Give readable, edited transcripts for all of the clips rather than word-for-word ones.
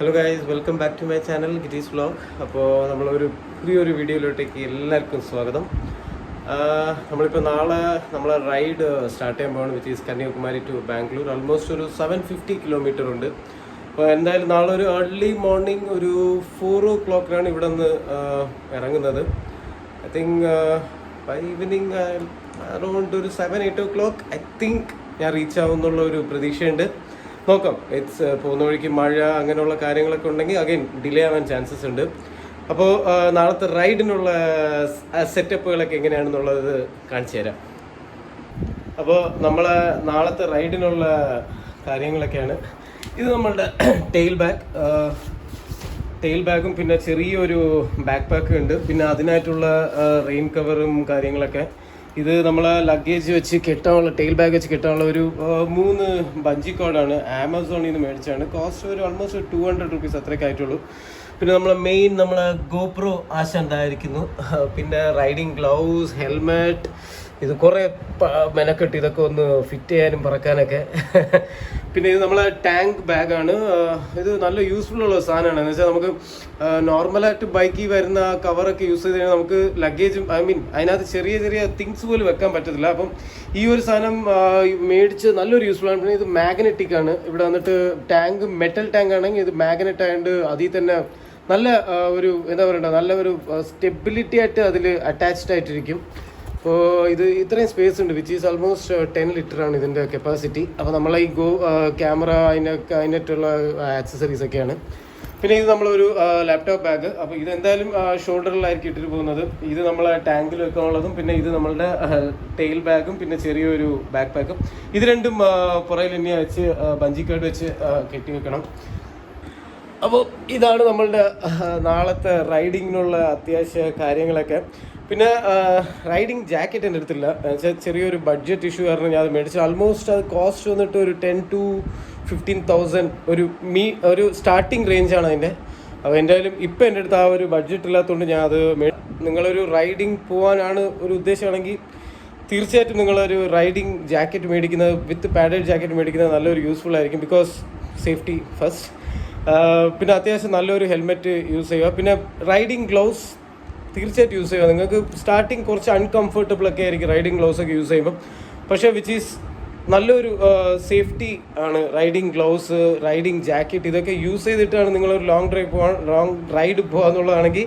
Hello guys, welcome back to my channel Giri's vlog. അപ്പോൾ നമ്മളൊരു പുതിയൊരു വീഡിയോയിലോട്ടേക്ക് എല്ലാവർക്കും സ്വാഗതം. നമ്മളിപ്പോൾ നാളെ നമ്മളെ റൈഡ് സ്റ്റാർട്ട് ചെയ്യാൻ പോകണം, which is Kanyakumari to Bangalore. Almost ഒരു 750 കിലോമീറ്റർ ഉണ്ട്. അപ്പോൾ എന്തായാലും നാളെ ഒരു ഏർലി മോർണിംഗ് ഒരു 4 o'clock ഇവിടെ നിന്ന് ഇറങ്ങുന്നത്. I think by evening around ഒരു 7-8 o'clock ഐ തിങ്ക് ഞാൻ റീച്ച് ആവുമെന്നുള്ള ഒരു പ്രതീക്ഷയുണ്ട്. നോക്കാം. പോകുന്ന വഴിക്ക് മഴ അങ്ങനെയുള്ള കാര്യങ്ങളൊക്കെ ഉണ്ടെങ്കിൽ അഗൈൻ ഡിലേ ആവാൻ ചാൻസസ് ഉണ്ട്. അപ്പോൾ നാളത്തെ റൈഡിനുള്ള സെറ്റപ്പുകളൊക്കെ എങ്ങനെയാണെന്നുള്ളത് കാണിച്ചു തരാം. അപ്പോൾ നമ്മളെ നാളത്തെ റൈഡിനുള്ള കാര്യങ്ങളൊക്കെയാണ് ഇത്. നമ്മളുടെ ടെയിൽ ബാഗും പിന്നെ ചെറിയൊരു ബാക്ക് പാക്കും ഉണ്ട്. പിന്നെ അതിനായിട്ടുള്ള റെയിൻ കവറും കാര്യങ്ങളൊക്കെ. ഇത് നമ്മളെ ലഗേജ് വെച്ച് കെട്ടാനുള്ള, ടെയിൽ ബാഗ് വെച്ച് കെട്ടാനുള്ള ഒരു 3 ബഞ്ചി കോഡാണ്. ആമസോണിൽ നിന്ന് മേടിച്ചാണ്. കോസ്റ്റ് ഒരു ഓൾമോസ്റ്റ് 200 rupees അത്രയൊക്കെ ആയിട്ടുള്ളൂ. പിന്നെ നമ്മളെ ഗോപ്രോ ആശാന്തായിരിക്കുന്നു. പിന്നെ റൈഡിങ് ഗ്ലൗസ്, ഹെൽമെറ്റ്, ഇത് കുറേ മെനക്കെട്ട് ഇതൊക്കെ ഒന്ന് ഫിറ്റ് ചെയ്യാനും പറക്കാനൊക്കെ. പിന്നെ ഇത് നമ്മളെ ടാങ്ക് ബാഗാണ്. ഇത് നല്ല യൂസ്ഫുൾ ഉള്ള സാധനമാണ്. എന്ന് വെച്ചാൽ നമുക്ക് നോർമലായിട്ട് ബൈക്കിൽ വരുന്ന കവറൊക്കെ യൂസ് ചെയ്ത് കഴിഞ്ഞാൽ നമുക്ക് ലഗേജും അതിനകത്ത് ചെറിയ ചെറിയ തിങ്സ് പോലും വെക്കാൻ പറ്റത്തില്ല. അപ്പം ഈ ഒരു സാധനം മേടിച്ച് നല്ലൊരു യൂസ്ഫുൾ ആണ്. പിന്നെ ഇത് മാഗ്നറ്റിക് ആണ്. ഇവിടെ വന്നിട്ട് ടാങ്ക് മെറ്റൽ ടാങ്ക് ആണെങ്കിൽ ഇത് മാഗ്നറ്റ് ആയതുകൊണ്ട് അതിൽ തന്നെ നല്ല ഒരു എന്താ പറയണ്ട, നല്ല ഒരു സ്റ്റെബിലിറ്റി ആയിട്ട് അതിൽ അറ്റാച്ച്ഡ് ആയിട്ടിരിക്കും. അപ്പോൾ ഇത് ഇത്രയും സ്പേസ് ഉണ്ട്, വിച്ച് ഈസ് ഓൾമോസ്റ്റ് 10 liter ആണ് ഇതിൻ്റെ കപ്പാസിറ്റി. അപ്പോൾ നമ്മളെ ഈ ക്യാമറ അതിനായിട്ടുള്ള ആക്സസറീസ് ഒക്കെയാണ്. പിന്നെ ഇത് നമ്മളൊരു ലാപ്ടോപ്പ് ബാഗ്. അപ്പോൾ ഇതെന്തായാലും ഷോൾഡറിലായിരിക്കും ഇട്ടിട്ട് പോകുന്നത്. ഇത് നമ്മളെ ടാങ്കിൽ വെക്കാനുള്ളതും പിന്നെ ഇത് നമ്മളുടെ ടെയിൽ ബാഗും പിന്നെ ചെറിയൊരു ബാക്ക് പാക്കും. ഇത് രണ്ടും പുറയിൽ തന്നെ വെച്ച് ബഞ്ചി കാർഡ് വെച്ച് കെട്ടി വെക്കണം. അപ്പോൾ ഇതാണ് നമ്മളുടെ നാളത്തെ റൈഡിങ്ങിനുള്ള അത്യാവശ്യ കാര്യങ്ങളൊക്കെ. പിന്നെ റൈഡിങ് ജാക്കറ്റ് എൻ്റെ അടുത്തില്ല. എന്നുവെച്ചാൽ ചെറിയൊരു ബഡ്ജറ്റ് ഇഷ്യൂ കാരണം ഞാൻ അത് മേടിച്ചു. ആൾമോസ്റ്റ് അത് കോസ്റ്റ് വന്നിട്ട് ഒരു 10,000 to 15,000 ഒരു സ്റ്റാർട്ടിങ് റേഞ്ചാണ് അതിൻ്റെ. അപ്പോൾ എന്തായാലും ഇപ്പം എൻ്റെ അടുത്ത് ആ ഒരു ബഡ്ജറ്റ് ഇല്ലാത്തതുകൊണ്ട് ഞാൻ അത് നിങ്ങളൊരു റൈഡിങ് പോകാനാണ് ഒരു ഉദ്ദേശമാണെങ്കിൽ തീർച്ചയായിട്ടും നിങ്ങളൊരു റൈഡിങ് ജാക്കറ്റ് മേടിക്കുന്നത്, വിത്ത് പാഡഡ് ജാക്കറ്റ് മേടിക്കുന്നത് നല്ലൊരു യൂസ്ഫുൾ ആയിരിക്കും. Because safety first. പിന്നെ അത്യാവശ്യം നല്ലൊരു ഹെൽമെറ്റ് യൂസ് ചെയ്യുക. പിന്നെ റൈഡിങ് ഗ്ലൗസ് തീർച്ചയായിട്ടും യൂസ് ചെയ്യുക. നിങ്ങൾക്ക് സ്റ്റാർട്ടിങ് കുറച്ച് അൺകംഫർട്ടബിൾ ഒക്കെ ആയിരിക്കും റൈഡിങ് ഗ്ലൗസ് ഒക്കെ യൂസ് ചെയ്യുമ്പം. പക്ഷേ വിച്ച് ഈസ് നല്ലൊരു സേഫ്റ്റി ആണ്. റൈഡിങ് ഗ്ലൗസ്, റൈഡിങ് ജാക്കറ്റ് ഇതൊക്കെ യൂസ് ചെയ്തിട്ടാണ് നിങ്ങളൊരു ലോങ് റൈഡ് പോകാന്നുള്ളതാണെങ്കിൽ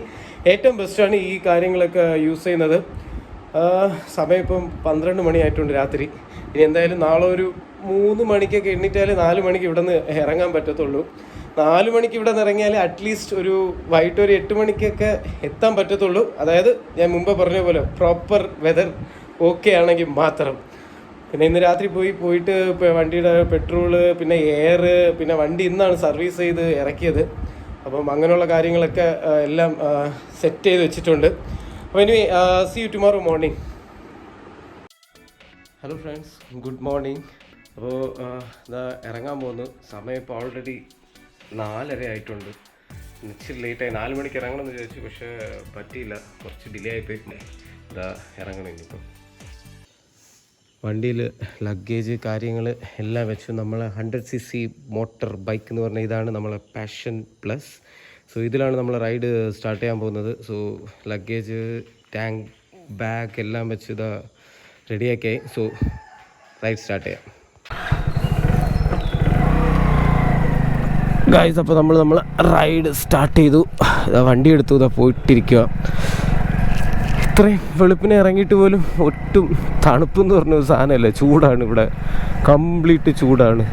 ഏറ്റവും ബെസ്റ്റാണ് ഈ കാര്യങ്ങളൊക്കെ യൂസ് ചെയ്യുന്നത്. സമയം ഇപ്പം 12 മണിയായിട്ടുണ്ട് രാത്രി. ഇനി എന്തായാലും നാളെ ഒരു 3 മണിക്കൊക്കെ എണ്ണിട്ടാൽ 4 മണിക്ക് ഇവിടെ നിന്ന് ഇറങ്ങാൻ പറ്റത്തുള്ളൂ. 4 മണിക്ക് ഇവിടെ നിന്ന് ഇറങ്ങിയാൽ അറ്റ്ലീസ്റ്റ് ഒരു വൈകിട്ട് ഒരു 8 മണിക്കൊക്കെ എത്താൻ പറ്റത്തുള്ളൂ. അതായത് ഞാൻ മുമ്പ് പറഞ്ഞ പോലെ പ്രോപ്പർ വെതർ ഓക്കെ ആണെങ്കിൽ മാത്രം. പിന്നെ ഇന്ന് രാത്രി പോയിട്ട് വണ്ടിയുടെ പെട്രോള്, പിന്നെ എയർ, പിന്നെ വണ്ടി ഇന്നാണ് സർവീസ് ചെയ്ത് ഇറക്കിയത്. അപ്പം അങ്ങനെയുള്ള കാര്യങ്ങളൊക്കെ എല്ലാം സെറ്റ് ചെയ്ത് വെച്ചിട്ടുണ്ട്. അപ്പോൾ ഇനി see you tomorrow morning. Hello friends, good morning. അപ്പോൾ ഇതാ ഇറങ്ങാൻ പോകുന്നു. സമയം ഇപ്പോൾ ഓൾറെഡി 4:30 ആയിട്ടുണ്ട്. ഇച്ചിരി ലേറ്റായി. 4 മണിക്ക് ഇറങ്ങണമെന്ന് വിചാരിച്ചു, പക്ഷേ പറ്റിയില്ല, കുറച്ച് ഡിലേ ആയിപ്പോയി. ഇതാ ഇറങ്ങണം. ഇനിയിപ്പം വണ്ടിയിൽ ലഗേജ് കാര്യങ്ങൾ എല്ലാം വെച്ചു. നമ്മൾ 100cc മോട്ടർ ബൈക്ക് എന്ന് പറഞ്ഞാൽ ഇതാണ് നമ്മളെ പാഷൻ പ്ലസ്. സോ ഇതിലാണ് നമ്മൾ റൈഡ് സ്റ്റാർട്ട് ചെയ്യാൻ പോകുന്നത്. സോ ലഗേജ്, ടാങ്ക്, ബാഗ് എല്ലാം വെച്ച് ഇതാ റെഡിയാക്കിയായി. സോ റൈഡ് സ്റ്റാർട്ട് ചെയ്യാം ഗായ്സ്. അപ്പോൾ നമ്മൾ റൈഡ് സ്റ്റാർട്ട് ചെയ്തു. വണ്ടി എടുത്തു, ഇതാ പോയിട്ടിരിക്കുക. ഇത്രയും വെളുപ്പിനെ ഇറങ്ങിയിട്ട് പോലും ഒട്ടും തണുപ്പെന്ന് പറഞ്ഞ ഒരു സാധനമല്ല. ചൂടാണ് ഇവിടെ, കംപ്ലീറ്റ് ചൂടാണ്.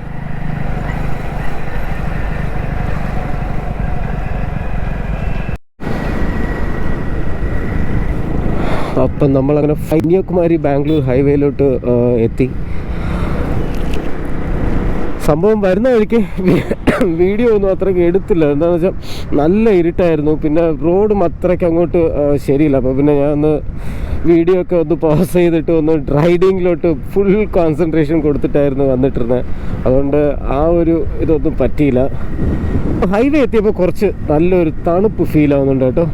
അപ്പം നമ്മളങ്ങനെ കന്യാകുമാരി ബാംഗ്ലൂർ ഹൈവേയിലോട്ട് എത്തി. സംഭവം വരുന്ന വഴിക്ക് വീഡിയോ ഒന്നും അത്രയ്ക്ക് എടുത്തില്ല. എന്താണെന്ന് വെച്ചാൽ നല്ല ഇരുട്ടായിരുന്നു. പിന്നെ റോഡും അത്രയ്ക്ക് അങ്ങോട്ട് ശരിയില്ല. അപ്പോൾ പിന്നെ ഞാൻ ഒന്ന് വീഡിയോ ഒക്കെ ഒന്ന് പോസ് ചെയ്തിട്ട് ഒന്ന് റൈഡിങ്ങിലോട്ട് ഫുൾ കോൺസെൻട്രേഷൻ കൊടുത്തിട്ടായിരുന്നു വന്നിട്ടിരുന്നത്. അതുകൊണ്ട് ആ ഒരു ഇതൊന്നും പറ്റിയില്ല. ഹൈവേ എത്തിയപ്പോൾ കുറച്ച് നല്ലൊരു തണുപ്പ് ഫീൽ ആവുന്നുണ്ട് കേട്ടോ.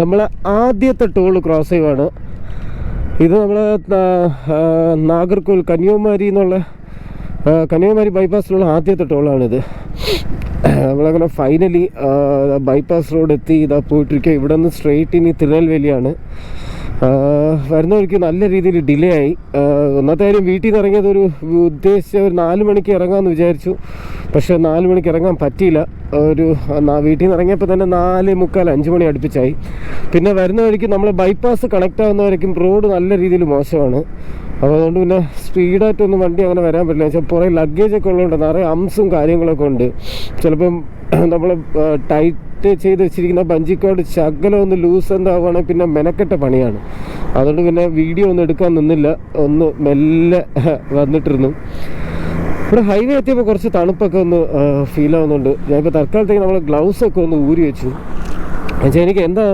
നമ്മളെ ആദ്യത്തെ ടോൾ ക്രോസ് ചെയ്യുവാണ്. ഇത് നമ്മൾ നാഗർകോവിൽ കന്യാകുമാരി എന്നുള്ള കന്യാകുമാരി ബൈപ്പാസിലുള്ള ആദ്യത്തെ ടോളാണിത്. നമ്മളങ്ങനെ ഫൈനലി ബൈപ്പാസ് റോഡ് എത്തി. ഇതാ പോയിട്ടിരിക്കുക. ഇവിടെ നിന്ന് സ്ട്രെയിറ്റ് ഇനി തിരുനെൽവേലിയാണ്. വരുന്ന വഴിക്ക് നല്ല രീതിയിൽ ഡിലേ ആയി. ഒന്നാമത്തെ കാര്യം, വീട്ടിൽ നിന്ന് ഇറങ്ങിയത് ഉദ്ദേശിച്ച ഒരു 4 മണിക്ക് ഇറങ്ങാമെന്ന് വിചാരിച്ചു. പക്ഷേ 4 മണിക്ക് ഇറങ്ങാൻ പറ്റിയില്ല. വീട്ടിൽ നിന്ന് ഇറങ്ങിയപ്പോൾ തന്നെ 4:45 5 മണി അടുപ്പിച്ചായി. പിന്നെ വരുന്ന വഴിക്ക് നമ്മൾ ബൈപ്പാസ് കണക്ട് ആകുന്നവരേക്കും റോഡ് നല്ല രീതിയിൽ മോശമാണ്. അപ്പോൾ അതുകൊണ്ട് പിന്നെ സ്പീഡായിട്ടൊന്നും വണ്ടി അങ്ങനെ വരാൻ പറ്റില്ല. വെച്ചാൽ കുറേ ലഗേജൊക്കെ ഉള്ളതുകൊണ്ട് നിറയെ അംസും കാര്യങ്ങളൊക്കെ ഉണ്ട്. ചിലപ്പം നമ്മൾ ടൈറ്റ് ചെയ്ത് വെച്ചിരിക്കുന്ന ബഞ്ചിക്കോട് ശകലം ഒന്ന് ലൂസ് എന്താവുകയാണെങ്കിൽ പിന്നെ മെനക്കെട്ട പണിയാണ്. അതുകൊണ്ട് പിന്നെ വീഡിയോ ഒന്നും എടുക്കാൻ നിന്നില്ല, ഒന്ന് മെല്ലെ വന്നിട്ടിരുന്നു. ഇവിടെ ഹൈവേ എത്തിയപ്പോൾ കുറച്ച് തണുപ്പൊക്കെ ഒന്ന് ഫീൽ ആവുന്നുണ്ട്. ഞാനിപ്പോൾ തൽക്കാലത്തേക്ക് നമ്മൾ ഗ്ലൗസൊക്കെ ഒന്ന് ഊരി വെച്ചു. എന്നുവെച്ചാൽ എനിക്ക് എന്താ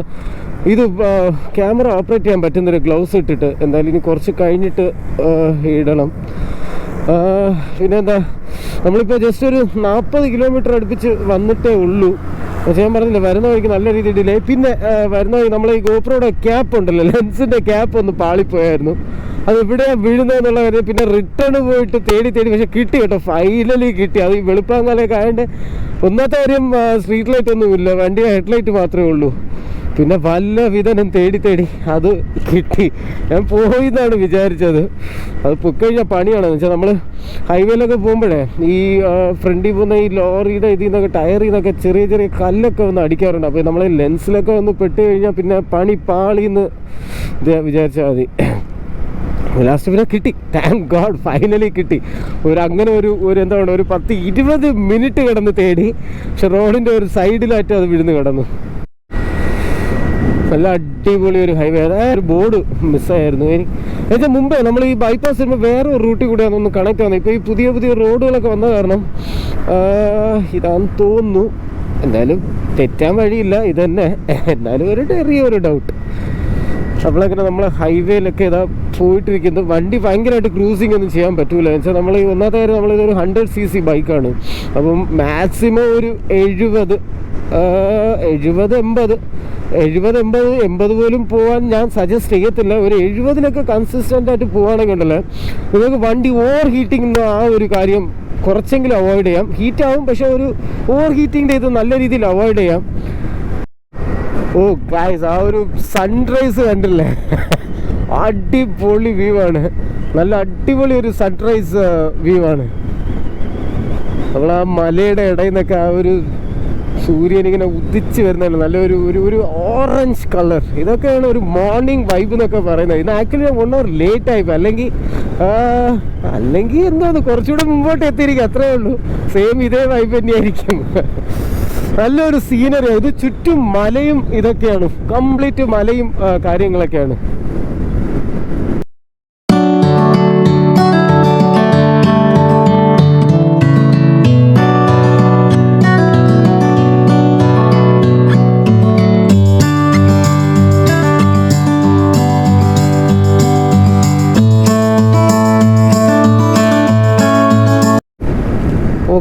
ഇത് ക്യാമറ ഓപ്പറേറ്റ് ചെയ്യാൻ പറ്റുന്നൊരു ഗ്ലൗസ് ഇട്ടിട്ട് എന്തായാലും ഇനി കുറച്ച് കഴിഞ്ഞിട്ട് ഇടണം. പിന്നെന്താ, നമ്മളിപ്പോൾ ജസ്റ്റ് ഒരു 40 കിലോമീറ്റർ അടുപ്പിച്ച് വന്നിട്ടേ ഉള്ളൂ. പക്ഷേ ഞാൻ പറഞ്ഞില്ല, വരുന്ന വഴിക്ക് നല്ല രീതിയിൽ ഡിലേ. പിന്നെ വരുന്ന വഴി നമ്മൾ ഈ ഗോപ്രോയുടെ ക്യാപ്പ് ഉണ്ടല്ലോ, ലെൻസിൻ്റെ ക്യാപ്പ് ഒന്ന് പാളിപ്പോയായിരുന്നു. അത് എവിടെയാണ് വീഴുന്നതെന്നുള്ള കാര്യം പിന്നെ റിട്ടേൺ പോയിട്ട് തേടി പക്ഷെ കിട്ടി കേട്ടോ, ഫൈനലി കിട്ടി. അത് ഈ വെളുപ്പാങ്കാലൊക്കെ ആയതുകൊണ്ട് ഒന്നാമത്തെ കാര്യം സ്ട്രീറ്റ് ലൈറ്റ് ഒന്നുമില്ല, വണ്ടിയുടെ ഹെഡ്ലൈറ്റ് മാത്രമേ ഉള്ളൂ. പിന്നെ വല്ല വിധനം തേടി അത് കിട്ടി. ഞാൻ പോയി എന്നാണ് വിചാരിച്ചത്. അത് പൊക്കഴിഞ്ഞാൽ പണിയാണെന്ന് വെച്ചാൽ നമ്മൾ ഹൈവേയിലൊക്കെ പോകുമ്പോഴേ ഈ ഫ്രണ്ടിൽ പോകുന്ന ഈ ലോറിയുടെ ഇതിൽ നിന്നൊക്കെ ടയറിൽ നിന്നൊക്കെ ചെറിയ കല്ലൊക്കെ ഒന്ന് അടിക്കാറുണ്ട്. അപ്പോൾ നമ്മൾ ലെൻസിലൊക്കെ ഒന്ന് പെട്ട് കഴിഞ്ഞാൽ പിന്നെ പണി പാളിന്ന് വിചാരിച്ചാൽ മതി. ലാസ്റ്റ് പിന്നെ കിട്ടി, താങ്ക് ഗോഡ്, ഫൈനലി കിട്ടി. അങ്ങനെ ഒരു എന്താ പറയുക, ഒരു 10-20 മിനിറ്റ് കിടന്ന് തേടി. പക്ഷെ റോഡിൻ്റെ ഒരു സൈഡിലായിട്ട് അത് വിഴുന്ന് കിടന്നു. നല്ല അടിപൊളി ഒരു ഹൈവേ. അതായത് ഒരു ബോർഡ് മിസ്സായിരുന്നു എനിക്ക്. എന്നുവെച്ചാൽ മുമ്പേ നമ്മൾ ഈ ബൈപ്പാസ് വരുമ്പോൾ വേറെ ഒരു റൂട്ടിൽ കൂടെയാണ് ഒന്ന് കണക്ട് ആവുന്നത്. ഇപ്പോൾ ഈ പുതിയ റോഡുകളൊക്കെ വന്ന കാരണം ഇതാണെന്ന് തോന്നുന്നു. എന്തായാലും തെറ്റാൻ വഴിയില്ല ഇത് തന്നെ. എന്നാലും ഒരു ചെറിയൊരു ഡൗട്ട്. അപ്പോഴങ്ങനെ നമ്മൾ ഹൈവേയിലൊക്കെ ഇതാ പോയിട്ടിരിക്കുന്നത്. വണ്ടി ഭയങ്കരമായിട്ട് ക്രൂസിങ് ഒന്നും ചെയ്യാൻ പറ്റൂല. എന്ന് വെച്ചാൽ നമ്മൾ ഒന്നാമത്തെ കാര്യം, നമ്മളിതൊരു 100cc ബൈക്കാണ്. അപ്പം മാക്സിമം ഒരു 70-80 പോലും പോകാൻ ഞാൻ സജസ്റ്റ് ചെയ്യത്തില്ല. ഒരു 70-ലൊക്കെ കൺസിസ്റ്റൻ്റ് ആയിട്ട് പോവുകയാണെങ്കിൽ ഉണ്ടല്ലോ, നിങ്ങൾക്ക് വണ്ടി ഓവർ ഹീറ്റിംഗ് ആ ഒരു കാര്യം കുറച്ചെങ്കിലും അവോയ്ഡ് ചെയ്യാം. ഹീറ്റാവും, പക്ഷെ ഒരു ഓവർ ഹീറ്റിങ്ങിൻ്റെ ഇത് നല്ല രീതിയിൽ അവോയ്ഡ് ചെയ്യാം. ഓ ഗായ്സ്, ആ ഒരു സൺറൈസ് കണ്ടില്ലേ, അടിപൊളി വ്യൂ ആണ്. നല്ല അടിപൊളി ഒരു സൺറൈസ് വ്യൂ ആണ്. നമ്മൾ ആ മലയുടെ ഇടയിൽ നിന്നൊക്കെ ആ ഒരു സൂര്യൻ ഇങ്ങനെ ഉദിച്ച് വരുന്നതാണ്. നല്ലൊരു ഒരു ഓറഞ്ച് കളർ. ഇതൊക്കെയാണ് ഒരു മോർണിംഗ് വൈബ് എന്നൊക്കെ പറയുന്നത്. ഇത് ആക്ച്വലി 1 hour ലേറ്റ് ആയിപ്പോൾ, അല്ലെങ്കിൽ എന്താന്ന് കുറച്ചുകൂടെ മുമ്പോട്ട് എത്തിയിരിക്കും, അത്രേ ഉള്ളൂ. സെയിം ഇതേ വൈബ് തന്നെയായിരിക്കും. നല്ലൊരു സീനറി. ഇത് ചുറ്റും മലയും ഇതൊക്കെയാണ്, കംപ്ലീറ്റ് മലയും കാര്യങ്ങളൊക്കെയാണ്.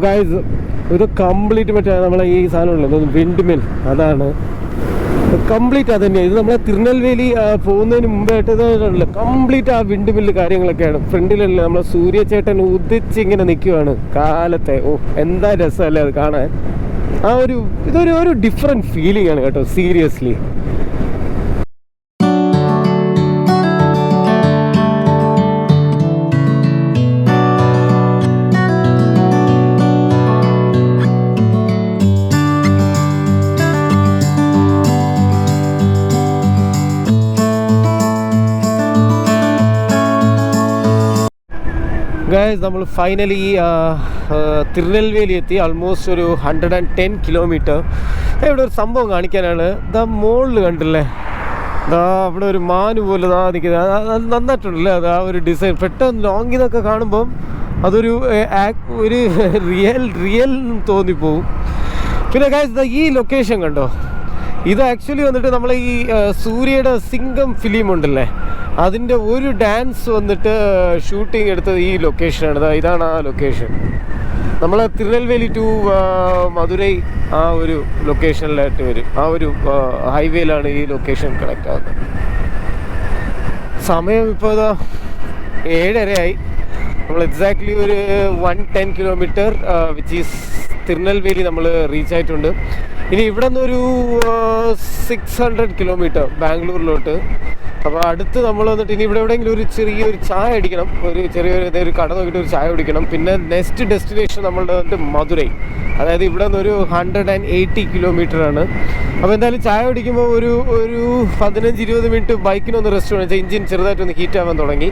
ഗൈസ്, ഇത് കംപ്ലീറ്റ് മറ്റേ നമ്മളെ ഈ സാധനമുള്ളത് വിൻഡ് മിൽ, അതാണ് കംപ്ലീറ്റ്. അത് തന്നെയാണ് ഇത്. നമ്മളെ തിരുനെൽവേലി പോകുന്നതിന് മുമ്പായിട്ട് ഇതല്ല, കംപ്ലീറ്റ് ആ വിൻഡ് മില്ല് കാര്യങ്ങളൊക്കെയാണ്. ഫ്രണ്ടിലല്ലേ നമ്മളെ സൂര്യചേട്ടൻ ഉദിച്ചിങ്ങനെ നിൽക്കുവാണ് കാലത്തെ. ഓ എന്താ രസമല്ലേ അത് കാണാൻ. ഇതൊരു ഡിഫറെൻറ്റ് ഫീലിംഗ് ആണ് കേട്ടോ, സീരിയസ്ലി. ഗൈസ്, നമ്മൾ ഫൈനലി തിരുനെൽവേലി എത്തി. ആൾമോസ്റ്റ് ഒരു 110 കിലോമീറ്റർ. ഇവിടെ ഒരു സംഭവം കാണിക്കാനാണ്. ഇതാ മുകളിൽ കണ്ടില്ലേ, ഇതാ അവിടെ ഒരു മാന് പോലെ ഇതാ നിൽക്കുന്നത്. അത് നന്നായിട്ടുണ്ടല്ലേ അത്, ആ ഒരു ഡിസൈൻ. പെട്ടെന്ന് ലോങ്ങിൽ നിന്നൊക്കെ കാണുമ്പം അതൊരു റിയൽ തോന്നിപ്പോവും. പിന്നെ ഗൈസ്, ഈ ലൊക്കേഷൻ കണ്ടോ, ഇത് ആക്ച്വലി വന്നിട്ട് നമ്മളെ ഈ സൂര്യയുടെ സിംഗം ഫിലിം ഉണ്ടല്ലേ, അതിൻ്റെ ഒരു ഡാൻസ് വന്നിട്ട് ഷൂട്ടിംഗ് എടുത്തത് ഈ ലൊക്കേഷനാണ്. ഇതാണ് ആ ലൊക്കേഷൻ. നമ്മളെ തിരുനെൽവേലി ടു മധുരൈ ആ ഒരു ലൊക്കേഷനിലായിട്ട് വരും. ആ ഒരു ഹൈവേയിലാണ് ഈ ലൊക്കേഷൻ കണക്ട് ആകുന്നത്. സമയം ഇപ്പോൾ ഇതാ 7:30 ആയി. നമ്മൾ നമ്മൾ എക്സാക്ട്ലി ഒരു 110 കിലോമീറ്റർ വിച്ച് ഈസ് തിരുനെൽവേലി നമ്മൾ റീച്ച് ആയിട്ടുണ്ട്. ഇനി ഇവിടെ നിന്നൊരു 600 കിലോമീറ്റർ ബാംഗ്ലൂരിലോട്ട്. അപ്പോൾ അടുത്ത് നമ്മൾ വന്നിട്ട് ഇനി ഇവിടെ എവിടെയെങ്കിലും ഒരു ചെറിയൊരു ചായ അടിക്കണം, ഒരു ചെറിയൊരു കട നോക്കിയിട്ട് ഒരു ചായ കുടിക്കണം. പിന്നെ നെക്സ്റ്റ് ഡെസ്റ്റിനേഷൻ നമ്മളുടെ വന്നിട്ട് മധുരൈ, അതായത് ഇവിടെ നിന്നൊരു 180 കിലോമീറ്റർ ആണ്. അപ്പോൾ എന്തായാലും ചായ കുടിക്കുമ്പോൾ ഒരു 15-20 മിനിറ്റ് ബൈക്കിനൊന്ന് റെസ്റ്റ് വേണം, വെച്ചാൽ എഞ്ചിൻ ചെറുതായിട്ടൊന്ന് ഹീറ്റ് ആവാൻ തുടങ്ങി.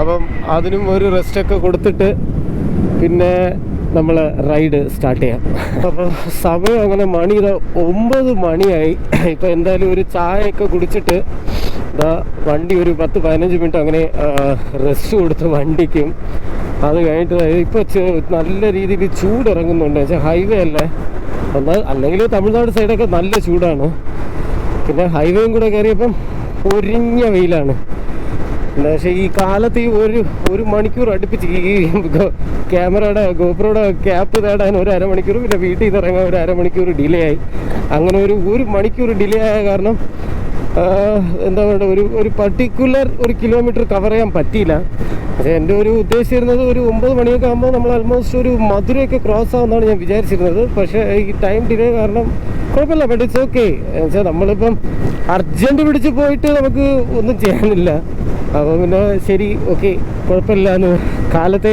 അപ്പം അതിനും ഒരു റെസ്റ്റൊക്കെ കൊടുത്തിട്ട് പിന്നെ നമ്മൾ റൈഡ് സ്റ്റാർട്ട് ചെയ്യാം. അപ്പോൾ സമയം അങ്ങനെ മണി 9 മണിയായി. ഇപ്പോൾ എന്തായാലും ഒരു ചായയൊക്കെ കുടിച്ചിട്ട് വണ്ടി ഒരു 10-15 മിനിറ്റ് അങ്ങനെ റെസ്റ്റ് കൊടുത്ത് വണ്ടിക്കും. അത് കഴിഞ്ഞിട്ട് ഇപ്പോൾ നല്ല രീതിയിൽ ചൂടിറങ്ങുന്നുണ്ട്, വെച്ചാൽ ഹൈവേ അല്ലേ, എന്നാൽ അല്ലെങ്കിൽ തമിഴ്നാട് സൈഡൊക്കെ നല്ല ചൂടാണ്. പിന്നെ ഹൈവേയും കൂടെ കയറിയപ്പം പൊരിഞ്ഞ വെയിലാണ്. പക്ഷേ ഈ കാലത്ത് ഈ ഒരു മണിക്കൂർ അടുപ്പിച്ച് ഈ ക്യാമറയുടെ ഗോപ്രോയുടെ ക്യാപ്പ് തേടാൻ ഒരു അരമണിക്കൂർ, പിന്നെ വീട്ടിൽ നിന്ന് ഇറങ്ങാൻ ഒരു അരമണിക്കൂർ ഡിലേ ആയി. അങ്ങനെ ഒരു മണിക്കൂർ ഡിലേ ആയ കാരണം എന്താ പറയുക, ഒരു പർട്ടിക്കുലർ ഒരു കിലോമീറ്റർ കവർ ചെയ്യാൻ പറ്റിയില്ല. പക്ഷേ എൻ്റെ ഒരു ഉദ്ദേശിച്ചിരുന്നത് ഒരു 9 മണിയൊക്കെ ആകുമ്പോൾ നമ്മൾ ആൾമോസ്റ്റ് ഒരു മധുരയൊക്കെ ക്രോസ് ആവുമെന്നാണ് ഞാൻ വിചാരിച്ചിരുന്നത്. പക്ഷേ ഈ ടൈം ഡിലേ കാരണം കുഴപ്പമില്ല, ബട്ട് ഇറ്റ്സ് ഓക്കെ. എന്നുവെച്ചാൽ നമ്മളിപ്പം അർജൻറ്റ് പിടിച്ച് പോയിട്ട് നമുക്ക് ഒന്നും ചെയ്യാനില്ല. അപ്പോൾ പിന്നെ ശരി, ഓക്കെ, കുഴപ്പമില്ല എന്ന് കാലത്തെ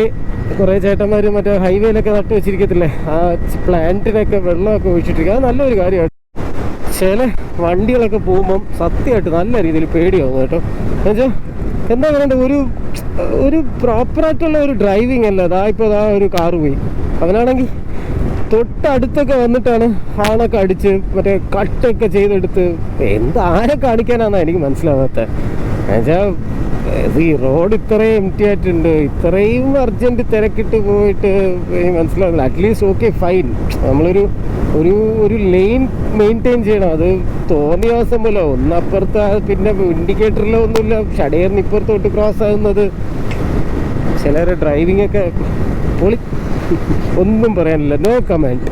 കുറേ ചേട്ടന്മാർ മറ്റേ ഹൈവേയിലൊക്കെ നട്ട് വെച്ചിരിക്കത്തില്ലേ, ആ പ്ലാന്റിനൊക്കെ വെള്ളമൊക്കെ ഒഴിച്ചിട്ടിരിക്കുക. അത് നല്ലൊരു കാര്യമാണ്. ചില വണ്ടികളൊക്കെ പോകുമ്പം സത്യമായിട്ട് നല്ല രീതിയിൽ പേടിയാവും കേട്ടോ. എന്നുവെച്ചാൽ എന്താ പറയണ്ടേ, ഒരു പ്രോപ്പറായിട്ടുള്ള ഒരു ഡ്രൈവിംഗ് അല്ല. ഇപ്പോൾ ഒരു കാറ് പോയി, അവനാണെങ്കിൽ തൊട്ടടുത്തൊക്കെ വന്നിട്ടാണ് ഹാണൊക്കെ അടിച്ച് മറ്റേ കട്ടൊക്കെ ചെയ്തെടുത്ത് ആരെ കാണിക്കാനാണെന്നാണ് എനിക്ക് മനസ്സിലാവാത്തത്. എന്നുവെച്ചാൽ ഈ റോഡ് ഇത്രയും എംറ്റി ആയിട്ടുണ്ട്, ഇത്രയും അർജൻറ്റ് തിരക്കിട്ട് പോയിട്ട് മനസ്സിലാവില്ല. അറ്റ്ലീസ്റ്റ് ഓക്കെ ഫൈൻ, നമ്മളൊരു ലെയിൻ മെയിൻറ്റെയിൻ ചെയ്യണം. അത് തോന്നിയ ദിവസം പോലെ ഒന്നപ്പുറത്ത് പിന്നെ ഇൻഡിക്കേറ്ററിലോ ഒന്നുമില്ല, ഷടേറിന് ഇപ്പുറത്തോട്ട് ക്രോസ് ആകുന്നത്. ചിലരുടെ ഡ്രൈവിംഗ് ഒക്കെ പൊളി, ഒന്നും പറയാനില്ല, നോ കമൻറ്റ്.